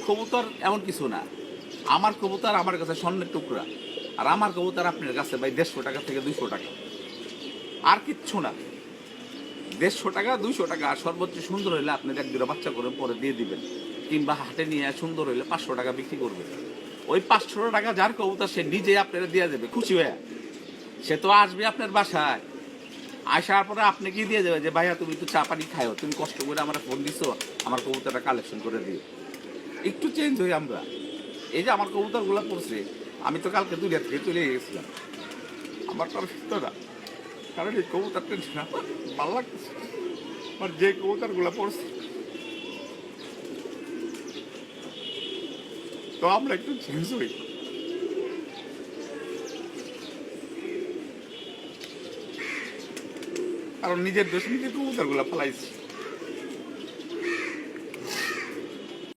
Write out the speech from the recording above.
কবুতর এমন কিছু না, আমার কবুতর আমার কাছে স্বর্ণের টুকরা, আর আমার কবুতর আপনার কাছে ভাই 150 টাকা থেকে 200 টাকা, আর কিচ্ছু না। 150 টাকা 200 টাকা, আর সর্বোচ্চ সুন্দর হইলে আপনি 1-2টা বাচ্চা করে পরে দিয়ে দিবেন, কিংবা হাটে নিয়ে সুন্দর হইলে 500 টাকা বিক্রি করবেন। ওই 500 টাকা যার কবুতর সে নিজে আপনারা দিয়ে দেবে খুশি হয়ে। সে তো আসবে আপনার বাসায়, আসার পরে আপনি কি দিয়ে যাবে যে ভাইয়া তুমি একটু চা পানি খাও, তুমি কষ্ট করে আমার ফোন দিছো, আমার কবুতরটা কালেকশন করে দিও। একটু চেঞ্জ হই আমরা। এই যে আমার কবুতরগুলো পড়ছে, আমি তো কালকে দুনিয়া থেকে চলে গেছিলাম, আমার তো আর ফিরতো না, কারণ এই কবুতরটা আমার ভালো লাগতেছে। আমার যে কবুতরগুলো পড়ছে, তো আমরা একটু চেঞ্জ হই। কারণ নিজের দোষ নিজে কবুতরগুলো ফেলাইছি।